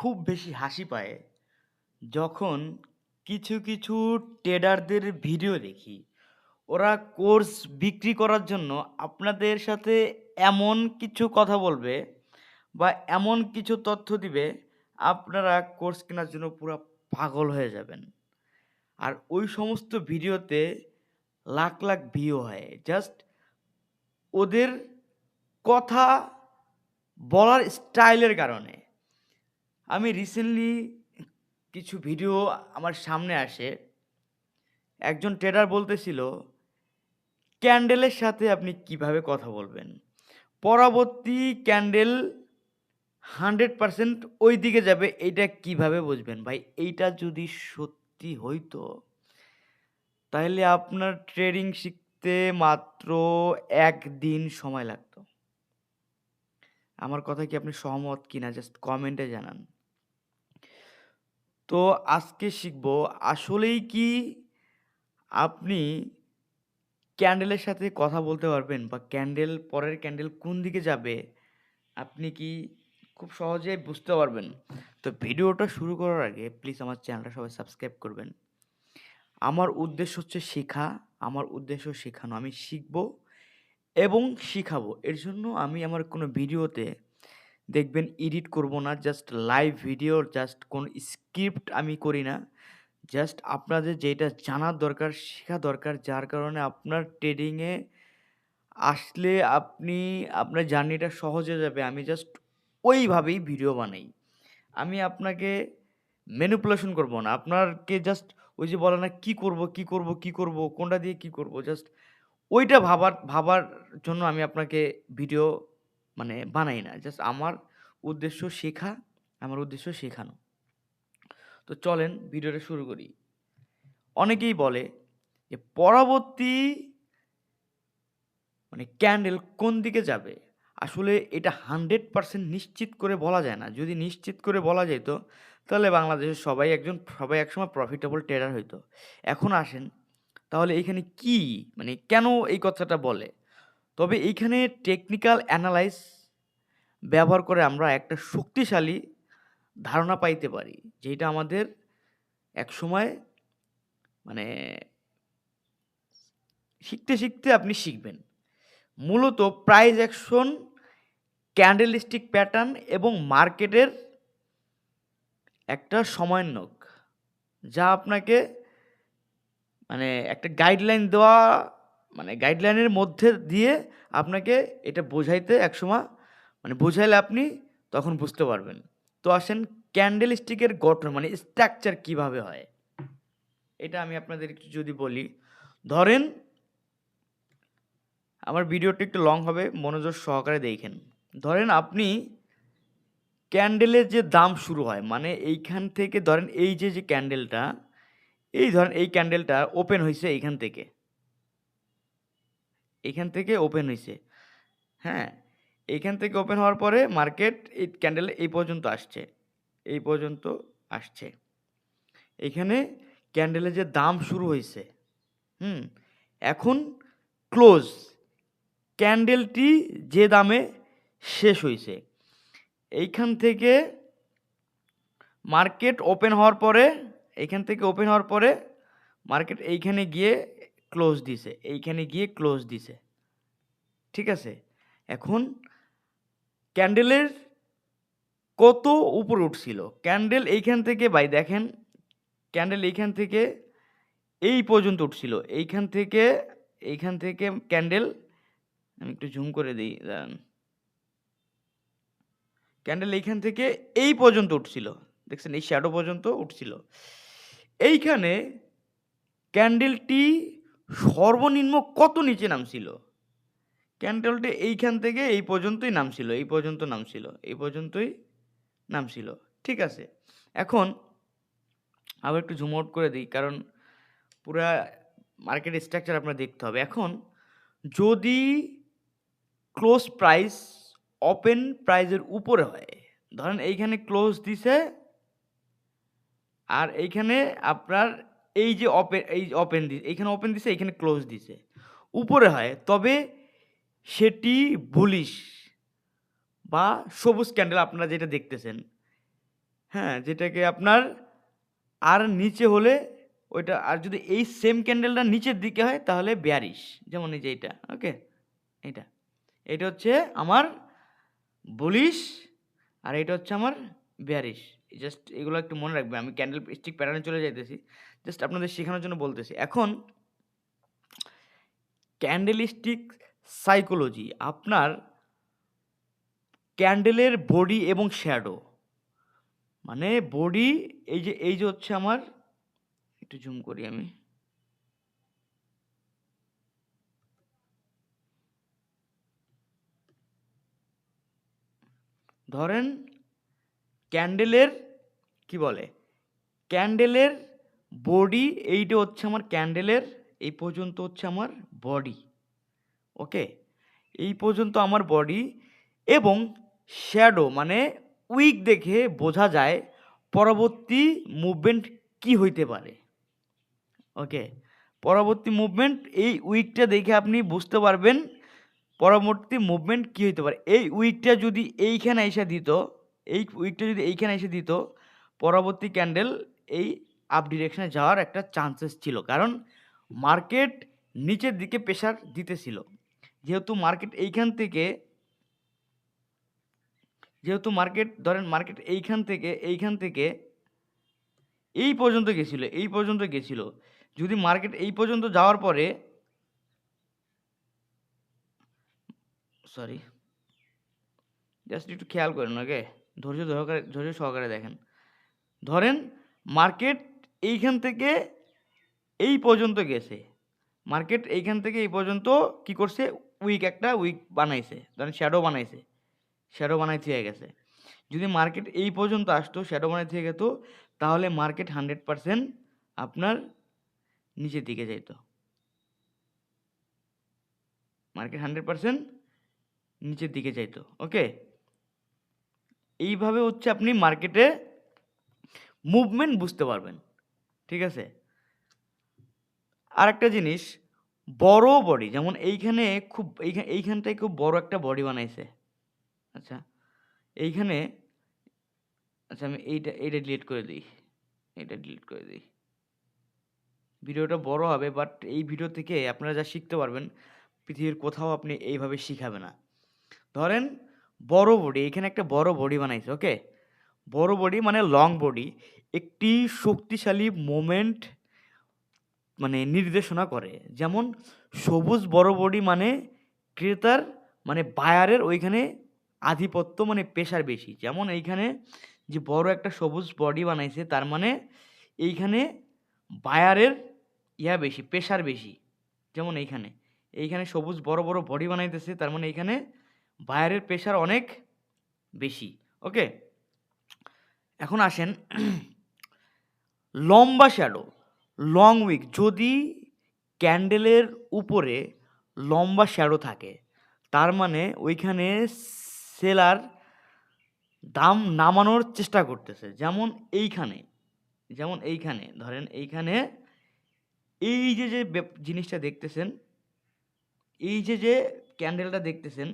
খুব বেশি হাসি পায় যখন কিছু ট্রেডারদের ভিডিও দেখি। ওরা কোর্স বিক্রি করার জন্য আপনাদের সাথে এমন কিছু কথা বলবে বা এমন কিছু তথ্য দিবে, আপনারা কোর্স কেনার জন্য পুরা পাগল হয়ে যাবেন। আর ওই সমস্ত ভিডিওতে লাখ ভিউ হয়। জাস্ট ওদের কথা বলার স্টাইলের কারণে। আমি রিসেন্টলি কিছু ভিডিও আমার সামনে আসে। একজন ট্রেডার বলতেছিল, ক্যান্ডেলের সাথে আপনি কিভাবে কথা বলবেন? পরবর্তী ক্যান্ডেল 100% ওই দিকে যাবে, এইটা কিভাবে বুঝবেন? ভাই এইটা যদি সত্যি হইতো, তাহলে আপনার ট্রেডিং শিখতে মাত্র ১ দিন সময় লাগতো। আমার কথায় কি আপনি সহমত কিনা জাস্ট কমেন্টে জানান। তো আজকে শিখব আসলেই কি আপনি ক্যান্ডেলের সাথে কথা বলতে পারবেন বা পরের ক্যান্ডেল কোন দিকে যাবে আপনি কি খুব সহজেই বুঝতে পারবেন। তো ভিডিওটা শুরু করার আগে প্লিজ আমার চ্যানেলটা সবাই সাবস্ক্রাইব করবেন। আমার উদ্দেশ্য হচ্ছে শেখা, আমার উদ্দেশ্য শেখানো। আমি শিখবো এবং শিখাবো। এর জন্য আমি আমার কোনো ভিডিওতে দেখবেন এডিট করব না, জাস্ট লাইভ ভিডিও, জাস্ট কোনো স্ক্রিপ্ট আমি করি না। জাস্ট আপনাদের যেটা জানার দরকার, শেখা দরকার, যার কারণে আপনার ট্রেডিংয়ে আসলে আপনার জার্নিটা সহজ হয়ে যাবে। আমি জাস্ট ওইভাবেই ভিডিও বানাই। আমি আপনাকে ম্যানিপুলেশন করব না। আপনাকে জাস্ট ওই যে বলে না কি করব, কোনটা দিয়ে কি করব, জাস্ট ওইটা ভাবার জন্য আমি আপনাকে ভিডিও মানে বানাই না। জাস্ট আমার উদ্দেশ্য শেখা, আমার উদ্দেশ্য শেখানো। তো চলেন ভিডিওটা শুরু করি। অনেকেই বলে যে পরবর্তী ক্যান্ডেল কোন দিকে যাবে? আসলে এটা 100% নিশ্চিত করে বলা যায় না। যদি নিশ্চিত করে বলা যেত, তাহলে বাংলাদেশের সবাই একসময় প্রফিটেবল ট্রেডার হইতো। এখন আসেন, তাহলে এইখানে কি কেন এই কথাটা বলে? তবে এইখানে টেকনিক্যাল অ্যানালাইজ ব্যবহার করে আমরা একটা শক্তিশালী ধারণা পাইতে পারি, যেটা আমাদের একসময় মানে শিখতে আপনি শিখবেন। মূলত প্রাইস অ্যাকশন, ক্যান্ডেলস্টিক প্যাটার্ন এবং মার্কেটের একটা সমন্বয়ক, যা আপনাকে একটা গাইডলাইন দেওয়া, গাইডলাইনের মধ্যে দিয়ে আপনাকে এটা বোঝাইতে একসময় বোঝাইলে আপনি তখন বুঝতে পারবেন। তো আসেন, ক্যান্ডেলস্টিকের গঠন স্ট্রাকচার কিভাবে হয়, এটা আমি আপনাদের একটু যদি বলি। ধরেন, আমার ভিডিওটা একটু লং হবে, মনোযোগ সহকারে দেখেন। ধরেন আপনি ক্যান্ডেলের যে দাম শুরু হয়, এইখান থেকে ধরেন এই যে ক্যান্ডেলটা, ধরেন এই ক্যান্ডেলটা ওপেন হইছে এইখান থেকে ওপেন হইছে। হ্যাঁ? এইখান থেকে ওপেন হওয়ার পরে মার্কেট এই ক্যান্ডেল এই পর্যন্ত আসছে। এই পর্যন্ত আসছে। এখানে ক্যান্ডেলের যে দাম শুরু হইছে, হুম? এখন ক্লোজ, ক্যান্ডেলটি যে দামে শেষ হইছে। এইখান থেকে মার্কেট ওপেন হওয়ার পরে, মার্কেট এইখানে গিয়ে ক্লোজ দিছে। ঠিক আছে? এখন ক্যান্ডেলের কত উপরে উঠছিল? ক্যান্ডেল এইখান থেকে দেখেন, ক্যান্ডেল এইখান থেকে এই পর্যন্ত উঠছিল। এইখান থেকে ক্যান্ডেল, আমি একটু জুম করে দেই, দাঁড়ান। ক্যান্ডেল এইখান থেকে এই পর্যন্ত উঠছিল। দেখছেন? এই শ্যাডো পর্যন্ত উঠছিল। এইখানে ক্যান্ডেলটি সর্বনিম্ন কত নিচে নামছিল? ক্যান্ডেলটি এইখান থেকে এই পর্যন্তই নামছিল। ঠিক আছে? এখন আবার একটু জুম আউট করে দিই, কারণ পুরা মার্কেট স্ট্রাকচার আপনার দেখতে হবে। এখন যদি ক্লোজ প্রাইস ওপেন প্রাইসের উপরে হয়, ধরেন এইখানে ক্লোজ দিছে, আর এইখানে আপনার এইখানে ওপেন দিছে, এইখানে ক্লোজ দিছে, উপরে হয়, তবে সেটি বুলিশ বা সবুজ ক্যান্ডেল আপনারা যেটা দেখতেছেন। হ্যাঁ, যেটাকে আপনার আর নিচে হলে ওইটা, আর যদি এই সেম ক্যান্ডেলটা নিচের দিকে হয় তাহলে বেয়ারিশ। যেমন এই যে এইটা, ওকে, এইটা এটা হচ্ছে আমার বুলিশ, আর এটা হচ্ছে আমার বেয়ারিশ। জাস্ট এগুলো একটু মনে রাখবে। আমি ক্যান্ডেল স্টিক প্যাটার্নে চলে যাইতেছি, জাস্ট আপনাদের শেখানোর জন্য বলতেছি। এখন ক্যান্ডেল স্টিক সাইকোলজি, আপনার ক্যান্ডেলের বডি এবং শ্যাডো, মানে বডি, এই যে হচ্ছে আমার, একটু জুম করি আমি, ধরেন ক্যান্ডেলের কি বলে, ক্যান্ডেলের বডি, এইটা হচ্ছে আমার ক্যান্ডেলের, এই পর্যন্ত হচ্ছে আমার বডি, ওকে, এই পর্যন্ত আমার বডি, এবং শ্যাডো মানে উইক দেখে বোঝা যায় পরবর্তী মুভমেন্ট কি হইতে পারে, ওকে। পরবর্তী মুভমেন্ট এই উইকটা দেখে আপনি বুঝতে পারবেন পরবর্তী মুভমেন্ট কি হইতে পারে। এই উইকটা যদি এইখানে এসে দিত, এই উইকটা যদি এইখানে এসে দিত, পরবর্তী ক্যান্ডেল এই আপ ডিরেকশনে যাওয়ার একটা চান্সেস ছিল, কারণ মার্কেট নিচের দিকে প্রেসার দিতেছিল। যেহেতু মার্কেট এইখান থেকে, যেহেতু মার্কেট ধরেন মার্কেট এইখান থেকে এই পর্যন্ত গেছিল, এই পর্যন্ত গেছিল, যদি মার্কেট এই পর্যন্ত যাওয়ার পরে, সরি, জাস্ট একটু খেয়াল করেন, ওকে, ধৈর্য সহকারে দেখেন। ধরেন মার্কেট এইখান থেকে এই পর্যন্ত গেছে, মার্কেট এইখান থেকে এই পর্যন্ত কি করছে, একটা উইক বানাইছে, ধরেন শ্যাডো বানাইতে হয়ে গেছে। যদি মার্কেট এই পর্যন্ত আসতো, শ্যাডো বানাইতে হয়ে গেত, তাহলে মার্কেট 100% আপনার নিচের দিকে যাইত, মার্কেট 100% নিচের দিকে যাইতো, ওকে। এইভাবে হচ্ছে আপনি মার্কেটে মুভমেন্ট বুঝতে পারবেন, ঠিক আছে। আর একটা জিনিস, বড় বডি, যেমন এইখানে খুব এইখানটায় খুব বড় একটা বডি বানাইছে, আচ্ছা এইখানে, আচ্ছা আমি এইটা ডিলিট করে দিই, ভিডিওটা বড় হবে, বাট এই ভিডিও থেকে আপনারা যা শিখতে পারবেন পৃথিবীর কোথাও আপনি এইভাবে শিখাবে না। ধরেন বড় বডি, এখানে একটা বড় বডি বানাইছে, ওকে, বড় বডি মানে লং বডি, একটি শক্তিশালী মোমেন্ট মানে নির্দেশনা করে। যেমন সবুজ বড় বডি মানে ক্রেতার মানে বায়ারের ওইখানে আধিপত্য, মানে প্রেশার বেশি। যেমন এইখানে যে বড় একটা সবুজ বডি বানাইছে, তার মানে এইখানে বায়ারের বেশি, প্রেশার বেশি। যেমন এইখানে সবুজ বড় বড় বডি বানাইতেছে, তার মানে এইখানে বায়ারের প্রেশার অনেক বেশি, ওকে। এখন আসেন লম্বা শ্যাডো, লং উইক, যদি ক্যান্ডেলের উপরে লম্বা শ্যাডো থাকে, তার মানে ওইখানে সেলার দাম নামানোর চেষ্টা করতেছে। যেমন এইখানে ধরেন, এইখানে এই যে জিনিসটা দেখতেছেন, এই যে ক্যান্ডেলটা দেখতেছেন,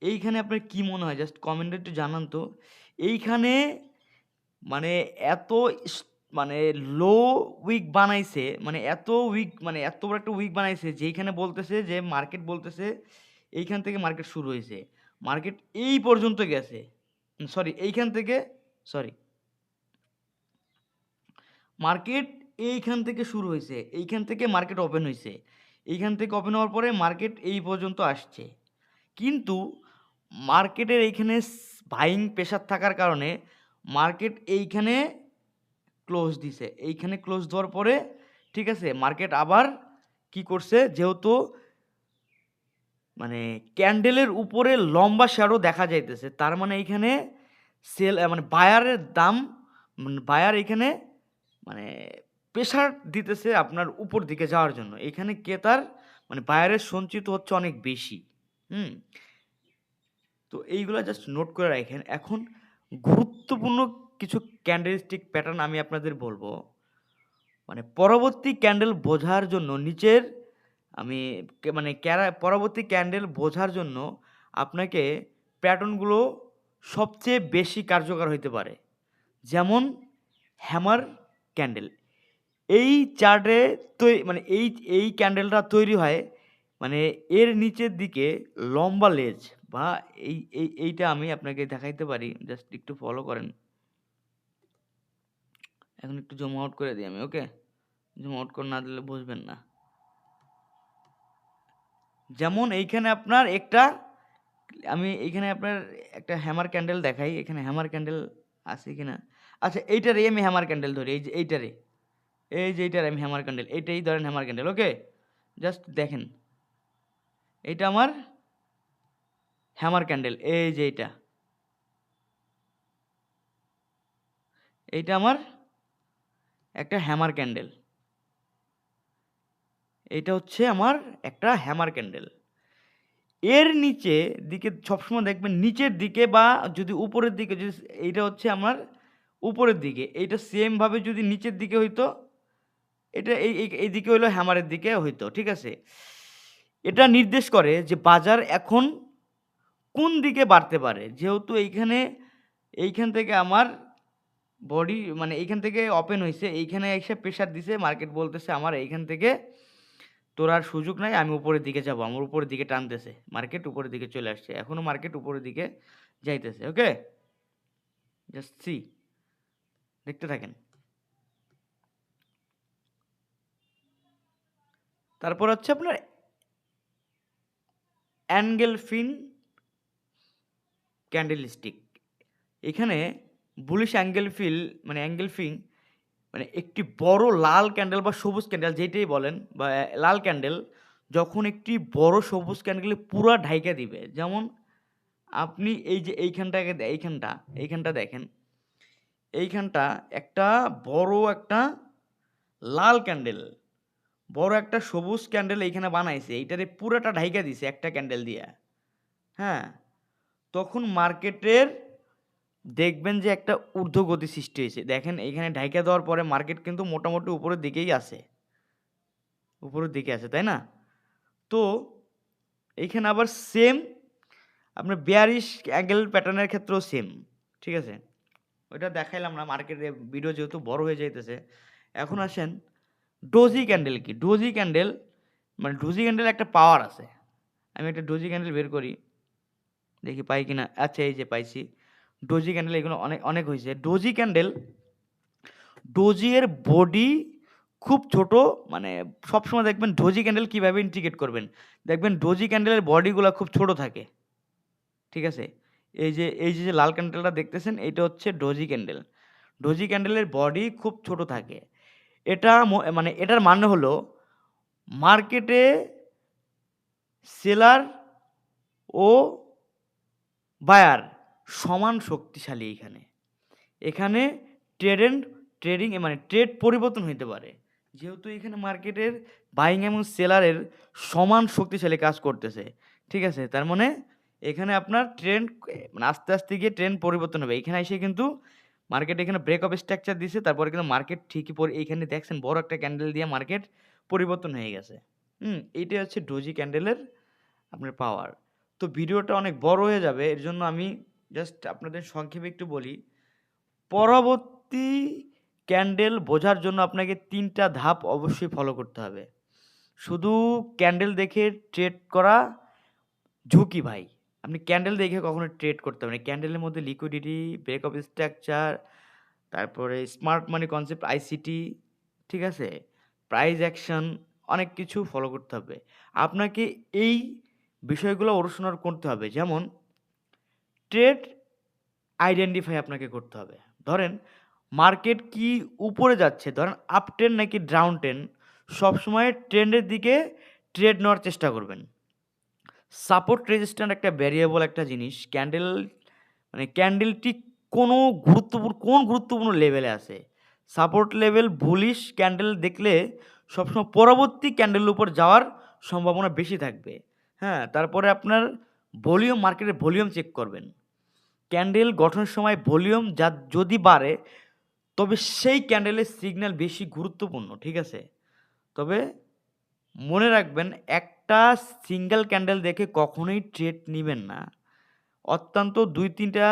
এইখানে আপনার কি মনে হয়, জাস্ট কমেন্টে একটু জানান তো। এইখানে মানে এত মানে লো উইক বানাইছে, মানে এত বড় একটা উইক বানাইছে, যেইখানে বলতেছে যে মার্কেট বলতেছে এইখান থেকে মার্কেট শুরু হয়েছে, মার্কেট এই পর্যন্ত গেছে, সরি এইখান থেকে, সরি মার্কেট এইখান থেকে শুরু হয়েছে, এইখান থেকে মার্কেট ওপেন হয়েছে, এইখান থেকে ওপেন হওয়ার পরে মার্কেট এই পর্যন্ত আসছে, কিন্তু মার্কেটের এইখানে বাইং প্রেশার থাকার কারণে মার্কেট এইখানে ক্লোজ দিছে, এইখানে ক্লোজ দেওয়ার পরে, ঠিক আছে, মার্কেট আবার কি করছে, যেহেতু মানে ক্যান্ডেলের উপরে লম্বা শ্যাডো দেখা যাইতেছে, তার মানে এইখানে মানে বায়ারের দাম, মানে বায়ার এইখানে মানে প্রেশার দিতেছে আপনার উপর দিকে যাওয়ার জন্য, এখানে ক্রেতার মানে বায়ারের সঞ্চিত হচ্ছে অনেক বেশি। হুম, তো এইগুলা জাস্ট নোট করে রাখেন। এখন গুরুত্বপূর্ণ কিছু ক্যান্ডেলস্টিক প্যাটার্ন আমি আপনাদের বলবো, মানে পরবর্তী ক্যান্ডেল বোঝার জন্য নিচের, আমি মানে পরবর্তী ক্যান্ডেল বোঝার জন্য আপনাকে প্যাটার্নগুলো সবচেয়ে বেশি কার্যকর হইতে পারে। যেমন হ্যামার ক্যান্ডেল। এই চার্টে মানে এই ক্যান্ডেলটা তৈরি হয় মানে এর নিচের দিকে লম্বা লেজ বা এইটা আমি আপনাকে দেখাইতে পারি। জাস্ট একটু ফলো করেন। এখন একটু জুম আউট করে দিই আমি, ওকে? জুম আউট করে না দিলে বুঝবেন না। যেমন এইখানে আপনার আমি এইখানে আপনার একটা হ্যামার ক্যান্ডেল দেখাই। এখানে হ্যামার ক্যান্ডেল আছে কিনা? আচ্ছা, এইটারই আমি হ্যামার ক্যান্ডেল ধরি। এই যে এইটারে, এইটার আমি হ্যামার ক্যান্ডেল, এইটাই ধরেন হ্যামার ক্যান্ডেল, ওকে? জাস্ট দেখেন, এইটা আমার হ্যামার ক্যান্ডেল। এই যে এইটা আমার একটা হ্যামার ক্যান্ডেল। এটা হচ্ছে আমার একটা হ্যামার ক্যান্ডেল। এর নিচে দিকে সবসময় দেখবেন নিচের দিকে বা যদি উপরের দিকে, যদি এইটা হচ্ছে আমার উপরের দিকে, এইটা সেম ভাবে যদি নিচের দিকে হইতো, এটা এই দিকে হইলো হ্যামারের দিকে হইতো, ঠিক আছে? এটা নির্দেশ করে যে বাজার এখন কোন দিকে বাড়তে পারে। যেহেতু এইখান থেকে আমার বডি মানে এইখান থেকে ওপেন হইছে, এইখানে এসে প্রেসার দিছে, মার্কেট বলতেছে আমার এইখান থেকে তোর আর সুযোগ নাই, আমি উপরের দিকে যাবো। আমার উপরের দিকে টানতেছে, মার্কেট উপরের দিকে চলে আসছে, এখনো মার্কেট উপরের দিকে যাইতেছে, ওকে? জাস্ট সি, দেখতে থাকেন। তারপর হচ্ছে আপনার অ্যাঙ্গেলফিন ক্যান্ডেলস্টিক। এখানে বুলিশ অ্যাঙ্গেলফিং মানে একটি বড় লাল ক্যান্ডেল বা সবুজ ক্যান্ডেল যেটাই বলেন, বা লাল ক্যান্ডেল যখন একটি বড় সবুজ ক্যান্ডেলে পুরা ঢাইকা দিবে। যেমন আপনি এই যে এইখানটা দেখেন, এইখানটা একটা বড় একটা লাল ক্যান্ডেল, বড় একটা সবুজ ক্যান্ডেল এইখানে বানাইছে, এইটারে পুরাটা ঢাইকা দিছে একটা ক্যান্ডেল দিয়ে। হ্যাঁ, তখন মার্কেটের দেখবেন যে একটা ঊর্ধ্বগতি সৃষ্টি হয়েছে। দেখেন এইখানে ঢাইকা দেওয়ার পরে মার্কেট কিন্তু মোটামুটি উপরের দিকেই আছে, তাই না? তো এইখানে আবার সেম আপনার বেয়ারিশ অ্যাঙ্গেল প্যাটার্নের ক্ষেত্রেও সেম, ঠিক আছে? ওইটা দেখাইলাম না, মার্কেটে ভিডিও যেহেতু বড় হয়ে যাইতেছে। এখন আসেন ডোজি ক্যান্ডেল কি? ডোজি ক্যান্ডেল মানে ডোজি ক্যান্ডেল একটা পাওয়ার আছে। আমি একটা ডোজি ক্যান্ডেল বের করি, দেখি পাই কিনা। আচ্ছা, এই যে পাইছি ডোজি ক্যান্ডেল। এগুলো অনেক অনেক হয়েছে। ডোজি এর বডি খুব ছোট, মানে সবসময় দেখবেন ডোজি ক্যান্ডেল কীভাবে ইন্ডিকেট করবেন, দেখবেন ডোজি ক্যান্ডেলের বডিগুলো খুব ছোট থাকে, ঠিক আছে? এই যে লাল ক্যান্ডেলটা দেখতেছেন, এটা হচ্ছে ডোজি ক্যান্ডেল। ডোজি ক্যান্ডেলের বডি খুব ছোট থাকে। এটা মানে এটার মানে হলো মার্কেটে সেলার ও বায়ার সমান শক্তিশালী। এখানে ট্রেডিং মানে ট্রেড পরিবর্তন হইতে পারে, যেহেতু এখানে মার্কেটের বাইং এবং সেলারের সমান শক্তিশালী কাজ করতেছে, ঠিক আছে? তার মানে এখানে আপনার ট্রেন্ড মানে আস্তে আস্তে গিয়ে ট্রেন্ড পরিবর্তন হবে। এখানে এসে কিন্তু মার্কেট এখানে ব্রেক অফ স্ট্রাকচার দিছে, তারপরে কিন্তু মার্কেট ঠিকই এইখানে দেখছেন বড় একটা ক্যান্ডেল দিয়ে মার্কেট পরিবর্তন হয়ে গেছে। এইটাই হচ্ছে ডোজি ক্যান্ডেলের আপনার পাওয়ার। তো ভিডিওটা অনেক বড় হয়ে যাবে, এর জন্য আমি জাস্ট আপনাদের সংক্ষেপে একটু বলি। পরবর্তী ক্যান্ডেল বোঝার জন্য আপনাকে ৩টা ধাপ অবশ্যই ফলো করতে হবে। শুধু ক্যান্ডেল দেখে ট্রেড করা ঝুঁকি ভাই। আপনি ক্যান্ডেল দেখে কখনো ট্রেড করতে হবে না। ক্যান্ডেলের মধ্যে লিকুইডিটি, ব্রেক অফ স্ট্রাকচার, তারপরে স্মার্ট মানি কনসেপ্ট, আইসিটি, ঠিক আছে? প্রাইস অ্যাকশন, অনেক কিছু ফলো করতে হবে। আপনাকে এই বিষয়গুলো অনুসরণ করতে হবে। যেমন ট্রেড আইডেন্টিফাই আপনাকে করতে হবে। ধরেন মার্কেট কি উপরে যাচ্ছে, ধরেন আপ ট্রেন্ড নাকি ডাউন ট্রেন্ড, সবসময় ট্রেন্ডের দিকে ট্রেড নেওয়ার চেষ্টা করবেন। সাপোর্ট রেজিস্ট্যান্ট একটা ভ্যারিয়েবল একটা জিনিস। মানে ক্যান্ডেলটি কোন গুরুত্বপূর্ণ লেভেলে আছে। সাপোর্ট লেভেল বুলিশ ক্যান্ডেল দেখলে সবসময় পরবর্তী ক্যান্ডেলের উপর যাওয়ার সম্ভাবনা বেশি থাকবে। হ্যাঁ, তারপরে আপনার মার্কেটের ভলিউম চেক করবেন। ক্যান্ডেল গঠনের সময় ভলিউম যদি বাড়ে, তবে সেই ক্যান্ডেলের সিগন্যাল বেশি গুরুত্বপূর্ণ, ঠিক আছে? তবে মনে রাখবেন, একটা সিঙ্গেল ক্যান্ডেল দেখে কখনোই ট্রেড নিবেন না। অত্যন্ত ২-৩টা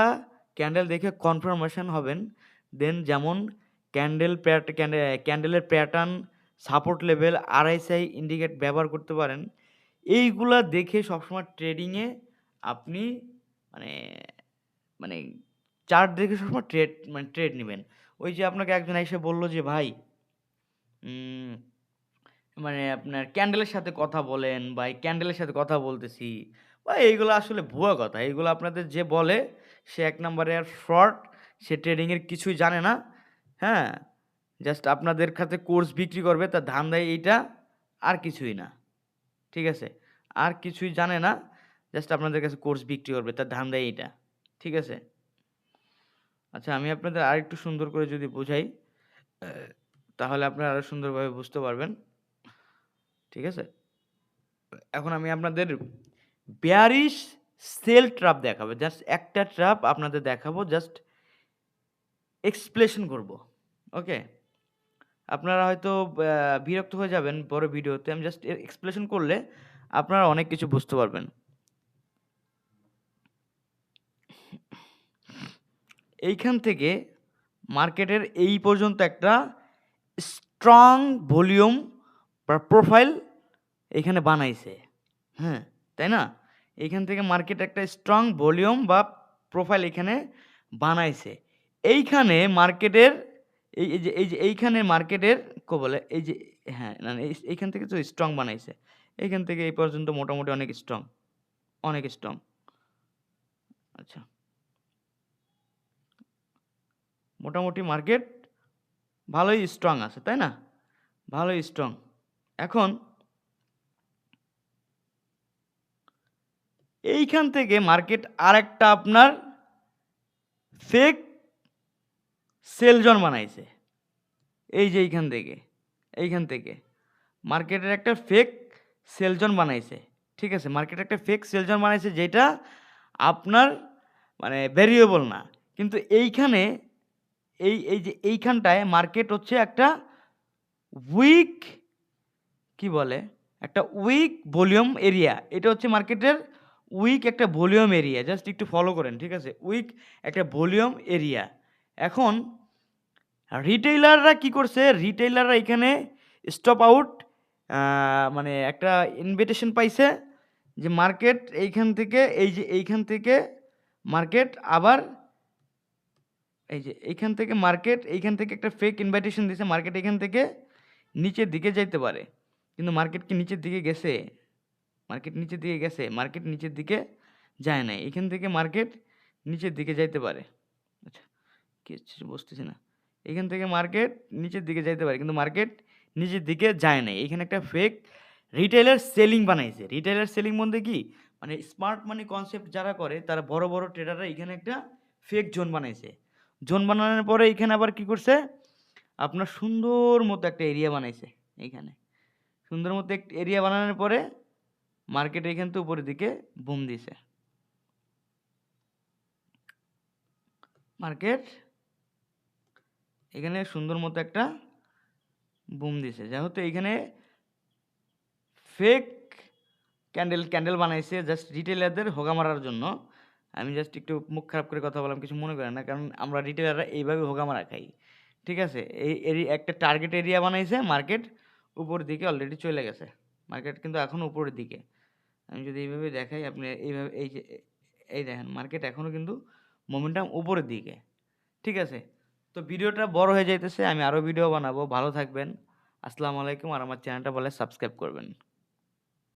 ক্যান্ডেল দেখে কনফার্মেশন হবেন, দেন যেমন ক্যান্ডেলের pattern, support level, RSI indicate ব্যবহার করতে পারেন। এইগুলা দেখে সবসময় ট্রেডিংয়ে আপনি মানে মানে চার্ট দেখে সবসময় ট্রেড নিবেন। ওই যে আপনাকে একজন এসে বলল যে ভাই উম মানে আপনার ক্যান্ডেলের সাথে কথা বলেন বা এই ক্যান্ডেলের সাথে কথা বলতেছি বা এইগুলো আসলে ভুয়া কথা। এইগুলো আপনাদের যে বলে সে ১ নাম্বারের ফ্রড, সে ট্রেডিংয়ের কিছুই জানে না। হ্যাঁ? জাস্ট আপনাদের কাছে কোর্স বিক্রি করবে তার ধান্দাই এইটা, আর কিছুই না। ঠিক আছে? আর কিছুই জানে না। জাস্ট আপনাদের কাছে কোর্স বিক্রি করবে তার ধান্দাই এইটা। ঠিক আছে? আচ্ছা আমি আপনাদের আরেকটু সুন্দর করে যদি বুঝাই, তাহলে আপনারা আরো সুন্দরভাবে বুঝতে পারবেন। ঠিক আছে? এখন আমি আপনাদের বেয়ারিশ সেল ট্র্যাপ দেখাবো। জাস্ট একটা ট্র্যাপ আপনাদের দেখাবো, জাস্ট এক্সপ্লেনেশন করব। ওকে? আপনারা হয়তো বিরক্ত হয়ে যাবেন বড় ভিডিওতে। আমি জাস্ট এক্সপ্লেনেশন করলে আপনারা অনেক কিছু বুঝতে পারবেন। এইখান থেকে মার্কেটের এই পর্যন্ত একটা স্ট্রং ভলিউম বা প্রোফাইল এখানে বানাইছে। হ্যাঁ, তাই না? এইখান থেকে মার্কেট একটা স্ট্রং ভলিউম বা প্রোফাইল এখানে বানাইছে। এইখানে মার্কেটের এই যে এইখানে মার্কেটের বলে এই যে হ্যাঁ, না, না এইখান থেকে তো স্ট্রং বানাইছে। এইখান থেকে এই পর্যন্ত মোটামুটি অনেক স্ট্রং, অনেক স্ট্রং। আচ্ছা। মোটামুটি মার্কেট ভালোই স্ট্রং আছে, তাই না? ভালোই স্ট্রং। এখন এইখান থেকে মার্কেট আরেকটা আপনার ফেক সেল জোন বানাইছে। এই যে এইখান থেকে মার্কেটের একটা ফেক সেল জোন বানাইছে। ঠিক আছে? মার্কেট একটা ফেক সেল জোন বানাইছে যেটা আপনার মানে ভেরিয়েবল না। কিন্তু এইখানে এই যে এইখানটায় মার্কেট হচ্ছে একটা উইক কি বলে? একটা উইক ভলিউম এরিয়া। এটা হচ্ছে মার্কেটের উইক একটা ভলিউম এরিয়া। জাস্ট একটু ফলো করেন। ঠিক আছে? উইক একটা ভলিউম এরিয়া। এখন রিটেইলাররা কি করছে? রিটেইলাররা এখানে স্টপ আউট মানে একটা ইনভিটেশন পাইছে যে মার্কেট এইখান থেকে এই যে এইখান থেকে মার্কেট আবার এই যে এইখান থেকে মার্কেট এইখান থেকে একটা ফেক ইনভাইটেশন দিছে মার্কেট এখান থেকে নিচের দিকে যাইতে পারে। কিন্তু মার্কেট কি নিচের দিকে গেছে? মার্কেট নিচের দিকে গেছে? মার্কেট নিচের দিকে যায় নাই। এখান থেকে মার্কেট নিচের দিকে যাইতে পারে। আচ্ছা, কিছু বুঝতেছি না। এখান থেকে মার্কেট নিচের দিকে যাইতে পারে। কিন্তু মার্কেট নিচের দিকে যায় নাই। এখানে একটা ফেক রিটেইলার সেলিং বানাইছে। রিটেইলার সেলিং বলতে কি? মানে স্মার্ট মানি কনসেপ্ট যারা করে তারা বড়, বড় ট্রেডাররা এখানে একটা ফেক জোন বানাইছে। জোন বানানোর পরে এখানে আবার কি করছে? আপনার সুন্দর মতো একটা এরিয়া বানাইছে এইখানে। সুন্দর মতো একটা এরিয়া বানানোর পরে মার্কেট এইখান থেকে উপরের দিকে বুম দিছে। মার্কেট এখানে সুন্দর মতো একটা বুম দিছে। যেহেতু এইখানে ফেক ক্যান্ডেল বানাইছে জাস্ট রিটেইলারদের হোগা মারার জন্য। আমি জাস্ট একটু মুখ খারাপ করে কথা বললাম, কিছু মনে করেন না। কারণ আমরা রিটেইলাররা এইভাবে হোগা মারা খাই। ঠিক আছে? এই একটা টার্গেট এরিয়া বানাইছে, মার্কেট উপরের দিকে অলরেডি চলে গেছে। মার্কেট কিন্তু এখনো উপরের দিকে। আমি যদি এইভাবে দেখাই আপনি এইভাবে এই যে এই দেখেন মার্কেট এখনো কিন্তু মোমেন্টাম উপরের দিকে। ঠিক আছে? তো ভিডিওটা বড় হয়ে যাইতেছে। আমি আরো ভিডিও বানাবো। ভালো থাকবেন। আসসালামু আলাইকুম আর আমার চ্যানেলটা বলে সাবস্ক্রাইব করবেন।